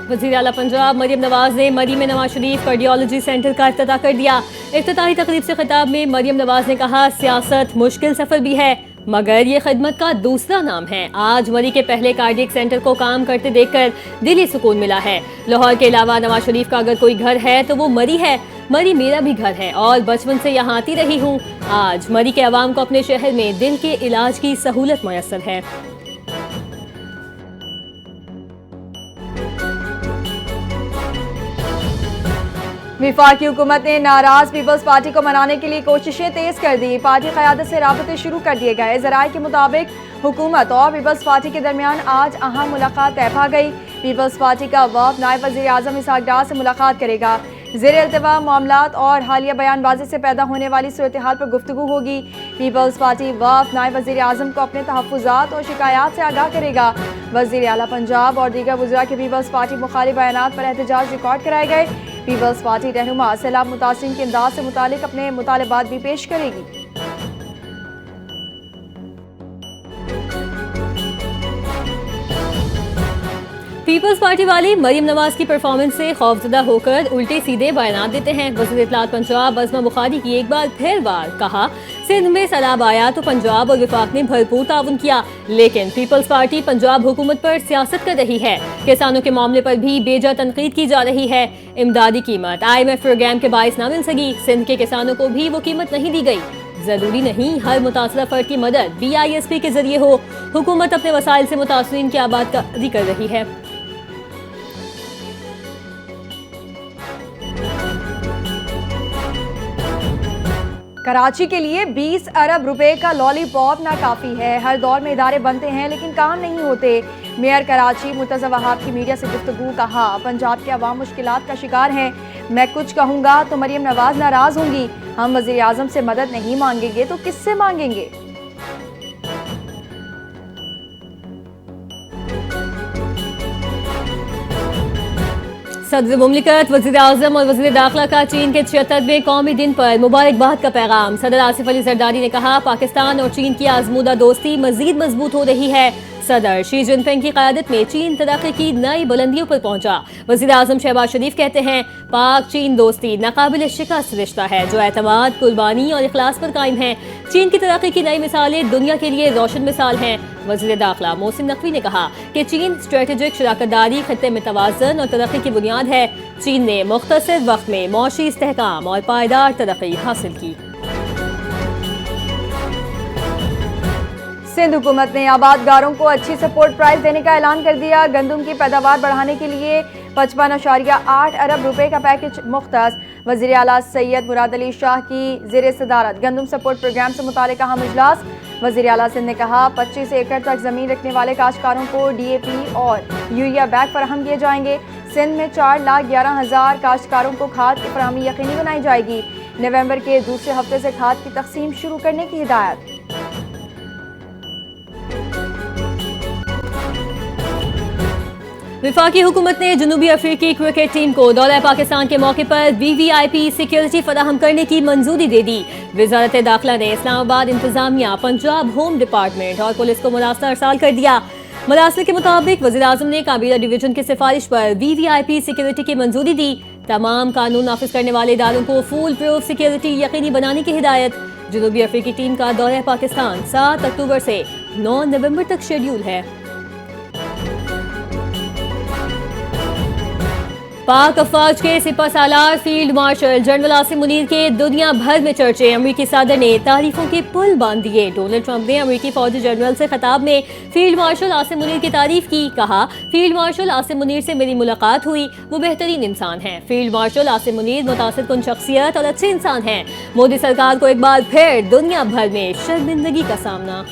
वज़ीर आला पंजाब मरियम नवाज ने मरी में नवाज शरीफ कार्डियोलॉजी सेंटर का इफ्तिताह कर दिया। इफ्तिताही तकरीब से खिताब में मरियम नवाज ने कहा, सियासत मुश्किल सफर भी है मगर ये खिदमत का दूसरा नाम है। आज मरी के पहले कार्डियक सेंटर को काम करते देखकर दिली सुकून मिला है। लाहौर के अलावा नवाज शरीफ का अगर कोई घर है तो वो मरी है। मरी मेरा भी घर है और बचपन से यहाँ आती रही हूँ। आज मरी के अवाम को अपने शहर में दिल के इलाज की सहूलत मैसर है। वफाकी हुकूमत ने नाराज पीपल्स पार्टी को मनाने के लिए कोशिशें तेज कर दी। पार्टी क़यादत से राबते शुरू कर दिए गए। ज़राए के मुताबिक हुकूमत और पीपल्स पार्टी के दरमियान आज अहम मुलाकात तय पा गई। पीपल्स पार्टी का वफ़द नायब वज़ीर आज़म इसहाक़ डार से मुलाकात करेगा। ज़ेर इल्तिवा मामलात और हालिया बयानबाजी से पैदा होने वाली सूरत हाल पर गुफ्तगू होगी। पीपल्स पार्टी वफ़द नायब वज़ीर आज़म को अपने तहफ़्फ़ुज़ात और शिकायत से आगाह करेगा। वज़ीर आला पंजाब और दीगर वज़रा के पीपल्स पार्टी मुखालिफ बयानात पर एहतजाज रिकॉर्ड कराए गए। पीपल्स पार्टी रहनुमा सैलाब मुतासिरीन के इमदाद से मुतालिक अपने मुतालबात भी पेश करेगी। पीपल्स पार्टी वाले मरियम नवाज की परफॉर्मेंस से खौफजदा होकर उल्टे सीधे बयान देते हैं। वज़ीर इत्तलात पंजाब अज़मा बुखारी की एक बार फिर कहा, सिंध में सैलाब आया तो पंजाब और वफाक ने भरपूर ताउन किया, लेकिन पीपल्स पार्टी पंजाब हुकूमत पर सियासत कर रही है। किसानों के मामले पर भी बेजा तनकीद की जा रही है। इमदादी कीमत IMF प्रोग्राम के बाइस ना मिल सकी। सिंध के किसानों को भी वो कीमत नहीं दी गई। जरूरी नहीं हर मुतासरा फर्द की मदद BISP के जरिए हो। हुकूमत अपने वसाइल से मुतासरीन की आबादकारी कर रही है। कराची के लिए 20 अरब रुपए का लॉलीपॉप नाकाफी है। हर दौर में इदारे बनते हैं लेकिन काम नहीं होते। मेयर कराची मुर्तज़ा वहाब की मीडिया से गुफ्तगू। कहा, पंजाब के अवाम मुश्किलात का शिकार हैं। मैं कुछ कहूँगा तो मरियम नवाज नाराज होंगी। हम वज़ीर आज़म से मदद नहीं मांगेंगे तो किससे मांगेंगे। सदर मुमलिकत वज़ीर आज़म और वज़ीर दाखिला का चीन के 76वें कौमी दिन पर मुबारकबाद का पैगाम। सदर आसिफ अली जरदारी ने कहा, पाकिस्तान और चीन की आजमूदा दोस्ती मजीद मजबूत हो रही है। सदर शी जिनपिंग की क़यादत में चीन तरक्की की नई बुलंदियों पर पहुंचा। वज़ीर आज़म शहबाज शरीफ कहते हैं, पाक चीन दोस्ती नाकाबिल शिकस्त रिश्ता है जो एतमाद, कुर्बानी और इखलास पर कायम है। चीन की तरक्की की नई मिसालें दुनिया के लिए रोशन मिसाल हैं। वज़ीर दाखिला मोहसिन नकवी ने कहा कि चीन स्ट्रेटेजिक शराकतदारी खत्ते में तवाज़ुन और तरक्की की बुनियाद है। चीन ने मुख्तसर वक्त में मौशी इस्तेहकाम और पायदार तरक्की हासिल की। सिंध हुकूमत ने आबादगारों को अच्छी सपोर्ट प्राइस देने का ऐलान कर दिया। गंदम की पैदावार बढ़ाने के लिए 55.8 अरब रुपए का पैकेज मुख्तस। वज़ीर आला सैयद मुराद अली शाह की ज़ेर सदारत गंदम सपोर्ट प्रोग्राम से मुतालिक अहम इजलास। वज़ीर आला सिंध ने कहा, 25 एकड़ तक ज़मीन रखने वाले काश्तकारों को DAP और यूरिया बैग फराहम किए जाएंगे। सिंध में 4,11,000 काश्तकारों को खाद की फराहमी यकीनी बनाई जाएगी। नवंबर के दूसरे हफ्ते से खाद की तकसीम शुरू करने की हिदायत। वफाकी हुकूमत ने जनूबी अफ्रीकी क्रिकेट टीम को दौरा पाकिस्तान के मौके पर VVIP सिक्योरिटी फराहम करने की मंजूरी दे दी। वजारत दाखिला ने इस्लामाबाद इंतजामिया, पंजाब होम डिपार्टमेंट और पुलिस को मुरासला अरसाल कर दिया। मुरासले के मुताबिक वज़ीर आज़म ने काबीना डिवीजन की सिफारिश पर VVIP सिक्योरिटी की मंजूरी दी। तमाम कानून नाफिज करने वाले इदारों को फुल प्रूफ सिक्योरिटी यकीनी बनाने की हिदायत। जनूबी अफ्रीकी टीम का दौरा पाकिस्तान 7 अक्टूबर से 9 नवंबर तक शेड्यूल है। पाक अफवाज के सिपा सालार field marshal general Asim Munir के दुनिया भर में चर्चे। अमेरिकी सदर ने तारीफों के पुल बांध दिए। डोनाल्ड ट्रंप ने अमेरिकी फौजी जनरल से खिताब में फील्ड मार्शल आसिम मुनीर की तारीफ की। कहा, फील्ड मार्शल आसिम मुनीर से मेरी मुलाकात हुई, वो बेहतरीन इंसान है। फील्ड मार्शल आसिम मुनीर मुतासिर कुन शख्सियत और अच्छे इंसान हैं। मोदी सरकार को एक बार फिर दुनिया भर में शर्मिंदगी का सामना।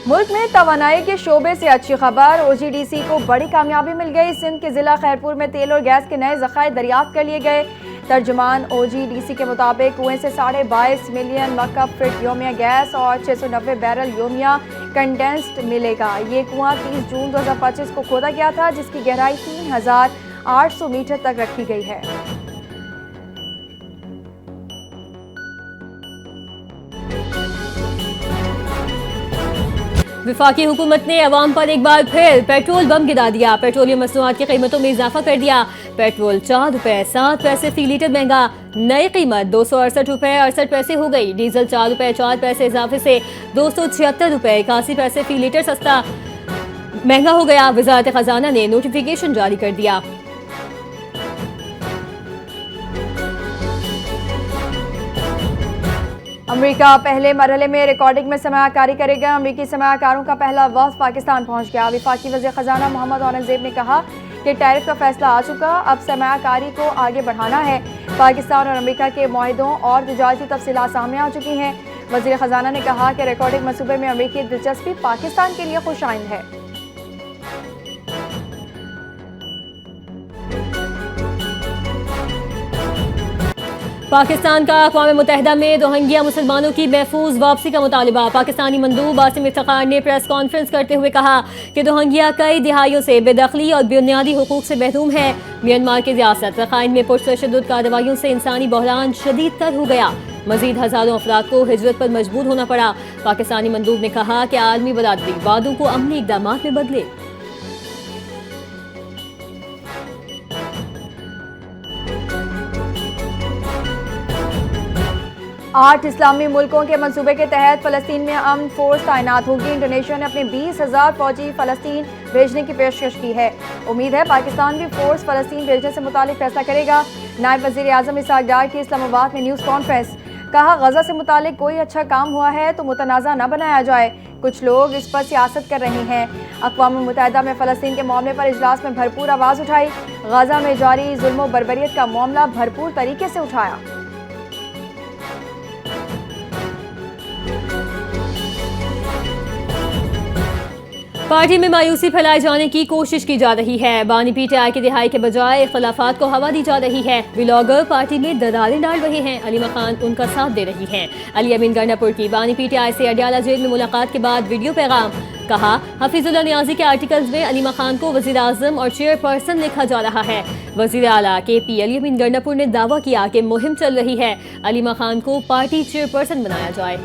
मुल्क में तवानाई के शोबे से अच्छी खबर। OGDC को बड़ी कामयाबी मिल गई। सिंध के जिला खैरपुर में तेल और गैस के नए ज़खायर दरियाफ्त कर लिए गए। तर्जुमान OGDC के मुताबिक कुएं से 22.5 मिलियन मकअब फीट योमिया गैस और 690 बैरल योमिया कंडेंस्ड मिलेगा। ये कुआं 30 जून 2025 को खोदा गया था, जिसकी गहराई 3800 मीटर तक रखी गई है। वफाकी हुकूमत ने अवाम पर एक बार फिर पेट्रोल बम गिरा दिया। पेट्रोलियम मसनूआत की कीमतों में इजाफा कर दिया। पेट्रोल 4 रुपए 7 पैसे फी लीटर महंगा। नई कीमत 268 रुपए 68 पैसे हो गई। डीजल 4 रुपए 4 पैसे इजाफे से 276 रुपए 81 पैसे फी लीटर सस्ता महंगा हो गया। वजारत खजाना ने नोटिफिकेशन जारी कर दिया। अमेरिका पहले मरहले में रिकॉर्डिंग में सरमायाकारी करेगा। अमेरिकी सरमायाकारों का पहला वफ्द पाकिस्तान पहुंच गया। वफाकी वज़ीर ख़जाना मोहम्मद औरंगज़ेब ने कहा कि टैरिफ का फैसला आ चुका, अब सरमायाकारी को आगे बढ़ाना है। पाकिस्तान और अमेरिका के मुआहदों और तिजारती तफसीलात सामने आ चुकी हैं। वज़ीर ख़जाना ने कहा कि रिकॉर्डिंग मनसूबे में अमेरिकी दिलचस्पी पाकिस्तान के लिए खुशाइंद है। पाकिस्तान का अक़वाम मुत्तहिदा में रोहिंग्या मुसलमानों की महफूज वापसी का मुतालिबा। पाकिस्तानी मंदूब आसिम इफ्तिखार ने प्रेस कॉन्फ्रेंस करते हुए कहा कि रोहिंग्या कई दिहाइयों से बेदखली और बुनियादी हुकूक से महरूम है। म्यांमार की रियासत रखाइन में पुरतशद्दुद कार्रवाइयों से इंसानी बहरान शदीद तर हो गया। मजीद हजारों अफराद को हिजरत पर मजबूर होना पड़ा। पाकिस्तानी मंदूब ने कहा कि आलमी बरादरी वादों को अमली इक़दाम में बदले। 8 इस्लामी मुल्कों के मंसूबे के तहत फ़लस्तीन में अमन फोर्स तैनात होगी। इंडोनेशिया ने अपने 20,000 फौजी फ़लस्तीन भेजने की पेशकश की है। उम्मीद है पाकिस्तान भी फोर्स फ़लस्तीन भेजने से मुतालिक फैसला करेगा। नायब वज़ीर आज़म इसहाक़ डार की इस्लामाबाद में न्यूज़ कॉन्फ्रेंस। कहा, गज़ा से मुतालिक कोई अच्छा काम हुआ है तो मुतनाज़ा न बनाया जाए। कुछ लोग इस पर सियासत कर रहे हैं। अक़वाम मुत्तहिदा में फ़लस्तीन के मामले पर इजलास में भरपूर आवाज़ उठाई। गज़ा में जारी जुल्म व बर्बरियत का मामला भरपूर तरीके से उठाया। पार्टी में मायूसी फैलाए जाने की कोशिश की जा रही है। बानी पीटीआई की रिहाई के बजाय इख्तलाफात को हवा दी जा रही है। व्लॉगर पार्टी में दरारें डाल रहे हैं। अलीमा खान उनका साथ दे रही हैं। अली अमीन गंडापुर की बानी पीटीआई से अडयाला जेल में मुलाकात के बाद वीडियो पैगाम। कहा, हफीजुल्लाह नियाजी के आर्टिकल्स में अलीमा खान को वज़ीर आज़म और चेयरपर्सन लिखा जा रहा है। वज़ीर आला KP अली अमीन गंडापुर ने दावा किया कि मुहिम चल रही है, अलीमा खान को पार्टी चेयरपर्सन बनाया जाए।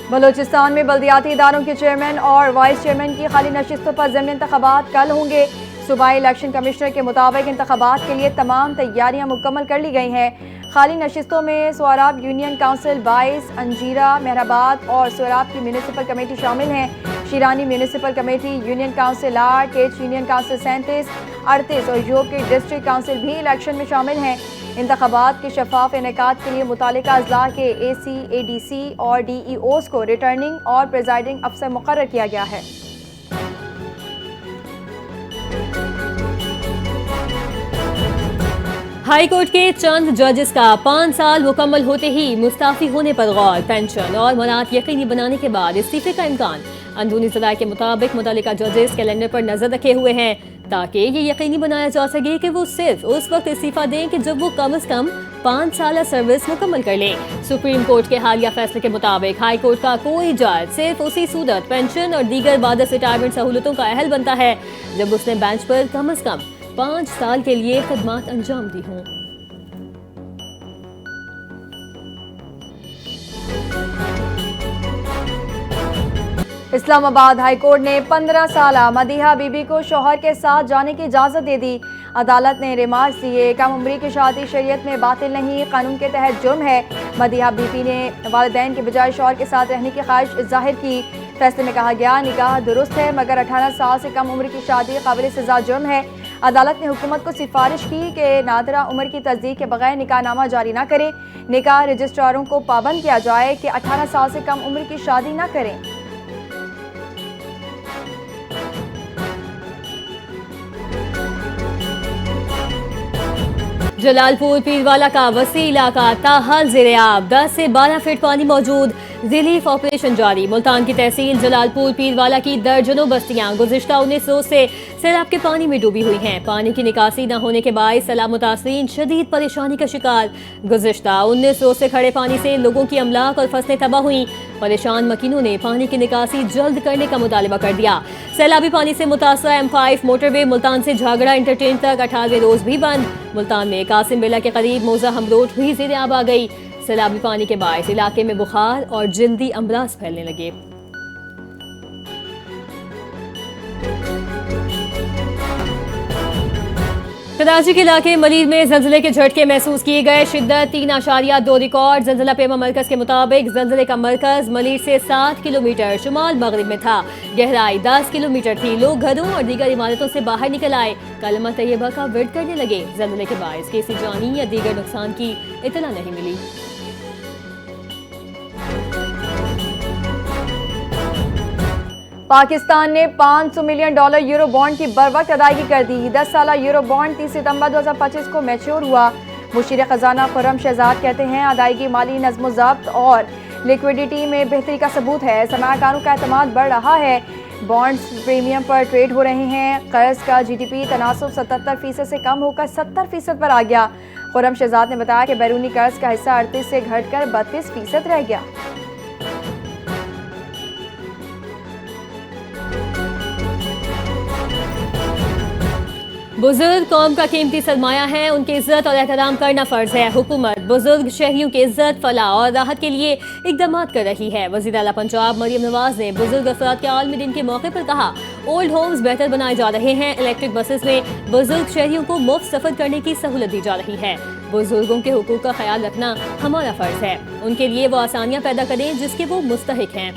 बलोचिस्तान में बल्दियाती इदारों के चेयरमैन और वाइस चेयरमैन की खाली नशिस्तों पर ज़िमनी इंतखाबात कल होंगे। सूबाई इलेक्शन कमिश्नर के मुताबिक इंतखाबात के लिए तमाम तैयारियां मुकम्मल कर ली गई हैं। खाली नशिस्तों में Sorab union council 22, Anjira, Mehrabad और सोराब की म्यूनिसिपल कमेटी शामिल हैं। शीरानी म्यूनिसिपल कमेटी, यूनियन काउंसिल 8, केच यूनियन काउंसिल 37, 38 और योग के डिस्ट्रिक्ट काउंसिल भी इलेक्शन में शामिल हैं। इंतखाबात के शफाफ इनेकाद के लिए मुतालिका अजला के AC, ADC और DEOs को रिटर्निंग और प्रिजाइडिंग अफसर मुकर्रर किया गया है। हाई कोर्ट के चंद जजेस का 5 साल मुकम्मल होते ही मुस्ताफी होने पर गौर। पेंशन और मनात यकीनी बनाने के बाद इस्तीफे का इम्कान। अंदरूनी ज़राए के मुताबिक मुतल्लिका जजेस कैलेंडर पर नजर रखे हुए हैं ताकि ये यकीनी बनाया जा सके कि वो सिर्फ उस वक्त इस्तीफा दें कि जब वो कम से कम 5 साल सर्विस मुकम्मल कर लें। सुप्रीम कोर्ट के हालिया फैसले के मुताबिक हाई कोर्ट का कोई जज सिर्फ उसी सूरत पेंशन और दीगर बादस रिटायरमेंट सहूलतों का अहल बनता है जब उसने बेंच पर कम से कम 5 साल के लिए खदमात अंजाम दी हों। इस्लामाबाद हाई कोर्ट ने 15 साल मदीहा बीबी को शौहर के साथ जाने की इजाज़त दे दी। अदालत ने रिमार्क्स दिए, कम उम्री की शादी शरीयत में बातिल नहीं, कानून के तहत जुर्म है। मदीहा बीबी ने वालिदैन के बजाय शौहर के साथ रहने की ख्वाहिश जाहिर की। फैसले में कहा गया, निकाह दुरुस्त है मगर 18 साल से कम उम्र की शादी काबिल सज़ा जुर्म है। अदालत ने हुकूमत को सिफारिश की कि नादरा उम्र की तस्दीक के बगैर निकाहनामा जारी न करे। निकाह रजिस्ट्रारों को पाबंद किया जाए कि 18 साल से कम उम्र की शादी न करें। जलालपुर पीरवाला का वसी इलाका ताहाल ज़ेरे-आब, 10 से 12 फीट पानी मौजूद। रिलीफ ऑपरेशन जारी। मुल्तान की तहसील जलालपुर पीरवाला की दर्जनों बस्तियां गुज़िश्ता 1900 से सैलाब के पानी में डूबी हुई हैं। पानी की निकासी न होने के बायस सैलाब मुतासरीन शदीद परेशानी का शिकार। गुज़िश्ता 1900 से खड़े पानी से लोगों की अमलाक और फसलें तबाह हुई। परेशान मकीनों ने पानी की निकासी जल्द करने का मुतालबा कर दिया। सैलाबी पानी से मुतासर M5 मोटरवे मुल्तान से झागड़ा इंटरचेंज तक 18वें रोज भी बंद। मुल्तान में कासिम बिला के करीब मोज़ाहम रोड भी ज़ेर-ए-आब आ गई। सैलाबी पानी के बायस इलाके में बुखार और जल्दी अमराज फैलने लगे। कराची के इलाके मलीर में जल्जले के झटके महसूस किए गए। शिद्दत 3.2 रिकॉर्ड। जल्जला पेमा मरकज के मुताबिक जल्जले का मरकज मलीर से 7 किलोमीटर शुमाल मगरिब में था। गहराई 10 किलोमीटर थी। लोग घरों और दीगर इमारतों से बाहर निकल आए। कलमा तैयबा का विर्द करने लगे। जल्जले के बायस किसी जानी या दीगर नुकसान की इतला नहीं मिली। पाकिस्तान ने $500 मिलियन यूरो बॉन्ड की बरवक्त अदायगी कर दी। 10 साला यूरो बॉन्ड 30 सितंबर 2025 को मैच्योर हुआ। मुशीर खजाना खुर्रम शहजाद कहते हैं अदायगी माली नज़्म-ओ-ज़ब्त और लिक्विडिटी में बेहतरी का सबूत है। सरमायाकारों का एतमाद बढ़ रहा है। बॉन्ड्स प्रीमियम पर ट्रेड हो रहे हैं। कर्ज का GDP तनासुब 77% से कम होकर 70% पर आ गया। खुर्रम शहजाद ने बताया कि बैरूनी कर्ज का हिस्सा 38 से घटकर 32% रह गया। बुजुर्ग कौम का कीमती सरमाया है। उनकी इज्जत और एहतराम करना फर्ज है। हुकूमत बुजुर्ग शहरियों की इज्जत, फलाह और राहत के लिए इकदाम कर रही है। वज़ीर आला पंजाब मरियम नवाज ने बुजुर्ग अफराद के आलमी दिन के मौके पर कहा, ओल्ड होम्स बेहतर बनाए जा रहे हैं। इलेक्ट्रिक बसेस में बुजुर्ग शहरियों को मुफ्त सफर करने की सहूलत दी जा रही है। बुजुर्गों के हुकूक का ख्याल रखना हमारा फर्ज है। उनके लिए वो आसानियाँ पैदा करें जिसके वो मुस्तहिक हैं।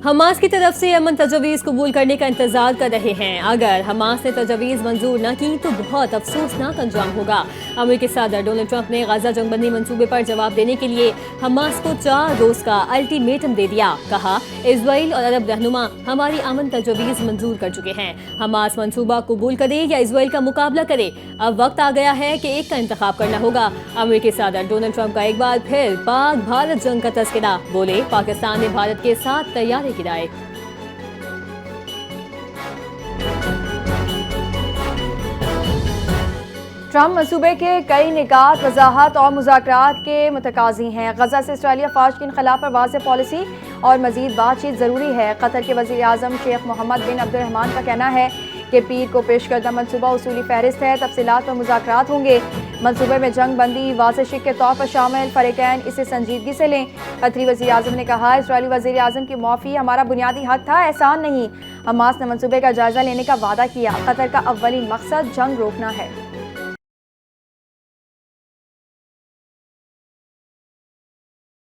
हमास की तरफ से अमन तजवीज़ कबूल करने का इंतजार कर रहे हैं। अगर हमास ने तजवीज़ मंजूर न की तो बहुत अफसोसनाक अंजाम होगा। अमेरिकी सदर डोनाल्ड ट्रंप ने गाजा जंगबंदी मंसूबे पर जवाब देने के लिए हमास को 4 रोज का अल्टीमेटम दे दिया। कहा, इजराइल और अरब रहनुमा हमारी अमन तजवीज़ मंजूर कर चुके हैं। हमास मंसूबा कबूल करे या इजराइल का मुकाबला करे, अब वक्त आ गया है कि एक का इंतखाब करना होगा। अमेरिकी सदर डोनाल्ड ट्रंप का एक बार फिर पाक भारत जंग का तस्करा। बोले, पाकिस्तान ने भारत के साथ तैयारी की राय। ट्रंप मंसूबे के कई निकात वजाहत और मुज़ाकरात के मुतकाज़ी हैं। गजा से इसराइली अफवाज की इनखला पर वाज़ेह पॉलिसी और मजीद बातचीत ज़रूरी है। कतर के वज़ीर आज़म शेख मोहम्मद बिन अब्दुर्रहमान का कहना है कि पीर को पेश करदा मंसूबा उसूली फहरिस्त है। तफसीलात पर मुज़ाकरात होंगे। मंसूबे में जंग बंदी वाज़ेह शिक के तौर पर शामिल। फ़रीक़ैन इसे संजीदगी से लें। कतरी वज़ीर आज़म ने कहा, इसराइली वज़ीर आज़म की माफ़ी हमारा बुनियादी हक था, एहसान नहीं। हमास ने मंसूबे का जायज़ा लेने का वादा किया। कतर का अव्वली मकसद जंग रोकना है।